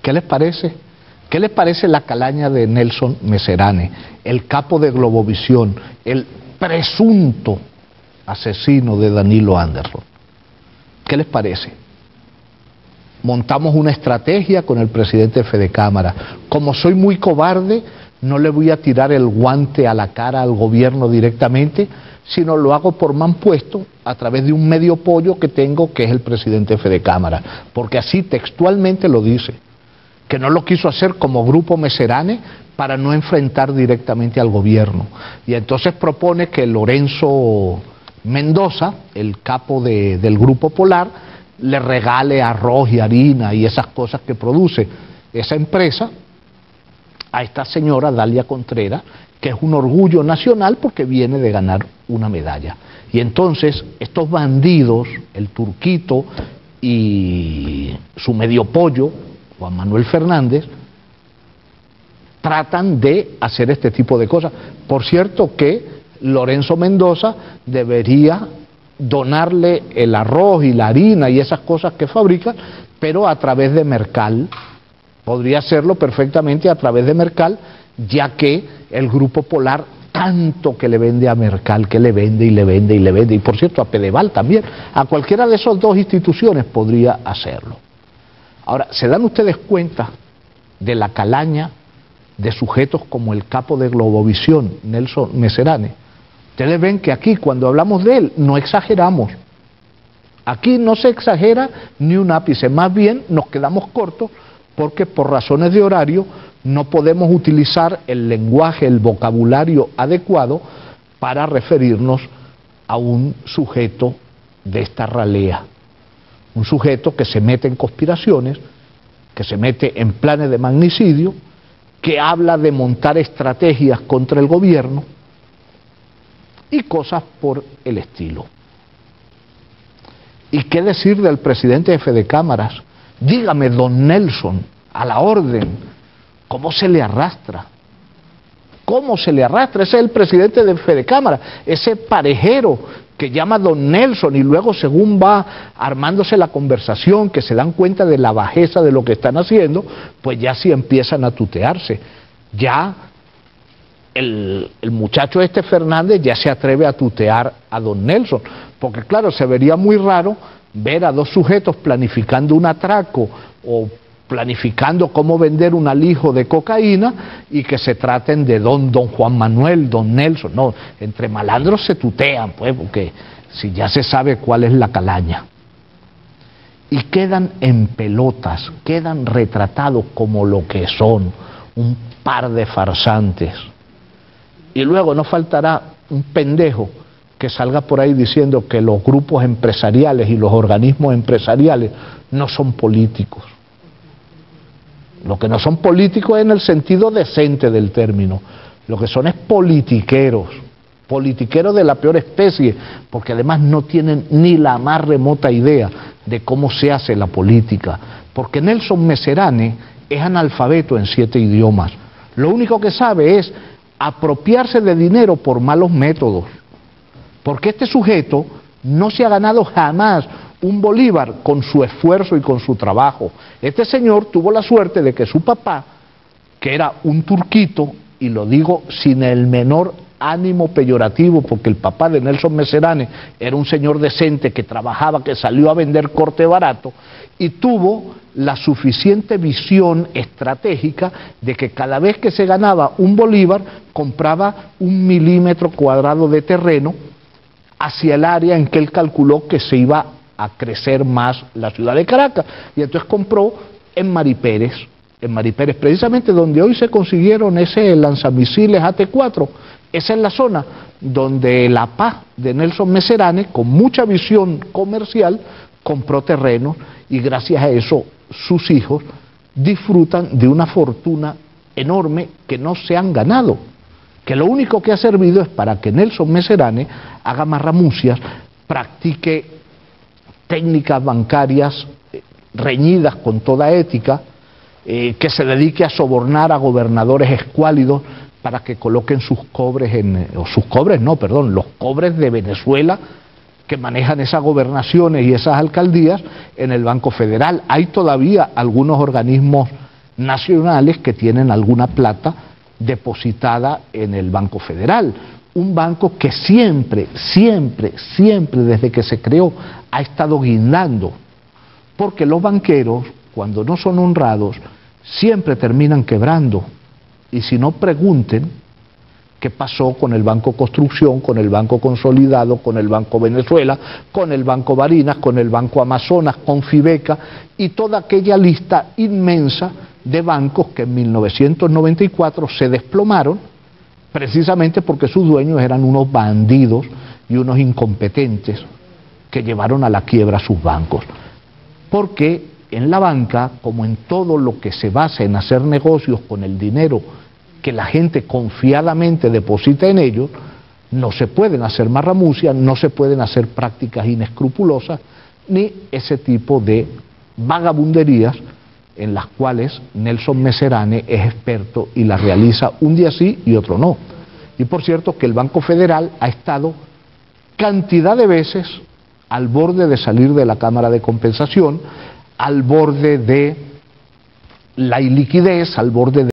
¿Qué les parece? ¿Qué les parece la calaña de Nelson Messerane, el capo de Globovisión, el presunto asesino de Danilo Anderson? ¿Qué les parece? Montamos una estrategia con el presidente de Fedecámara. Como soy muy cobarde, no le voy a tirar el guante a la cara al gobierno directamente, sino lo hago por mampuesto a través de un medio pollo que tengo, que es el presidente de Fedecámara, porque así textualmente lo dice, que no lo quiso hacer como grupo Messerane para no enfrentar directamente al gobierno. Y entonces propone que Lorenzo Mendoza, el capo del Grupo Polar, le regale arroz y harina y esas cosas que produce esa empresa a esta señora Dalia Contreras, que es un orgullo nacional porque viene de ganar una medalla. Y entonces estos bandidos, el Turquito y su medio pollo, Juan Manuel Fernández, tratan de hacer este tipo de cosas. Por cierto que Lorenzo Mendoza debería donarle el arroz y la harina y esas cosas que fabrica, pero a través de Mercal. Podría hacerlo perfectamente a través de Mercal, ya que el Grupo Polar tanto que le vende a Mercal, que le vende y le vende y le vende, y por cierto a Pedeval también, a cualquiera de esas dos instituciones podría hacerlo. Ahora, ¿se dan ustedes cuenta de la calaña de sujetos como el capo de Globovisión, Nelson Messerane? Ustedes ven que aquí, cuando hablamos de él, no exageramos. Aquí no se exagera ni un ápice, más bien nos quedamos cortos porque por razones de horario no podemos utilizar el lenguaje, el vocabulario adecuado para referirnos a un sujeto de esta ralea. Un sujeto que se mete en conspiraciones, que se mete en planes de magnicidio, que habla de montar estrategias contra el gobierno y cosas por el estilo. ¿Y qué decir del presidente de Fedecámaras? Dígame, don Nelson, a la orden, ¿cómo se le arrastra? ¿Cómo se le arrastra? Ese es el presidente de Fedecámara, ese parejero que llama don Nelson y luego según va armándose la conversación, que se dan cuenta de la bajeza de lo que están haciendo, pues ya sí empiezan a tutearse. Ya el muchacho este Fernández ya se atreve a tutear a don Nelson, porque claro, se vería muy raro ver a dos sujetos planificando un atraco o planificando cómo vender un alijo de cocaína y que se traten de don Juan Manuel, don Nelson. No, entre malandros se tutean, pues, porque si ya se sabe cuál es la calaña. Y quedan en pelotas, quedan retratados como lo que son, un par de farsantes. Y luego no faltará un pendejo que salga por ahí diciendo que los grupos empresariales y los organismos empresariales no son políticos. Lo que no son políticos es en el sentido decente del término. Lo que son es politiqueros, politiqueros de la peor especie, porque además no tienen ni la más remota idea de cómo se hace la política. Porque Nelson Messerane es analfabeto en 7 idiomas. Lo único que sabe es apropiarse de dinero por malos métodos. Porque este sujeto no se ha ganado jamás un bolívar con su esfuerzo y con su trabajo. Este señor tuvo la suerte de que su papá, que era un turquito, y lo digo sin el menor ánimo peyorativo, porque el papá de Nelson Messerane era un señor decente que trabajaba, que salió a vender corte barato, y tuvo la suficiente visión estratégica de que cada vez que se ganaba un bolívar, compraba 1 milímetro cuadrado de terreno hacia el área en que él calculó que se iba a crecer más la ciudad de Caracas, y entonces compró en Maripérez, precisamente donde hoy se consiguieron ese lanzamisiles AT-4, esa es la zona donde la PA de Nelson Messerane, con mucha visión comercial, compró terrenos, y gracias a eso sus hijos disfrutan de una fortuna enorme que no se han ganado, que lo único que ha servido es para que Nelson Messerane haga marramucias, practique técnicas bancarias reñidas con toda ética, que se dedique a sobornar a gobernadores escuálidos para que coloquen sus cobres los cobres de Venezuela que manejan esas gobernaciones y esas alcaldías en el Banco Federal. Hay todavía algunos organismos nacionales que tienen alguna plata depositada en el Banco Federal. Un banco que siempre, desde que se creó, ha estado guindando. Porque los banqueros, cuando no son honrados, siempre terminan quebrando. Y si no, pregunten qué pasó con el Banco Construcción, con el Banco Consolidado, con el Banco Venezuela, con el Banco Barinas, con el Banco Amazonas, con Fibeca y toda aquella lista inmensa de bancos que en 1994 se desplomaron precisamente porque sus dueños eran unos bandidos y unos incompetentes que llevaron a la quiebra a sus bancos. Porque en la banca, como en todo lo que se basa en hacer negocios con el dinero que la gente confiadamente deposita en ellos, no se pueden hacer marramucias, no se pueden hacer prácticas inescrupulosas, ni ese tipo de vagabunderías en las cuales Nelson Messerane es experto y las realiza un día sí y otro no. Y por cierto que el Banco Federal ha estado cantidad de veces al borde de salir de la Cámara de Compensación, al borde de la iliquidez, al borde de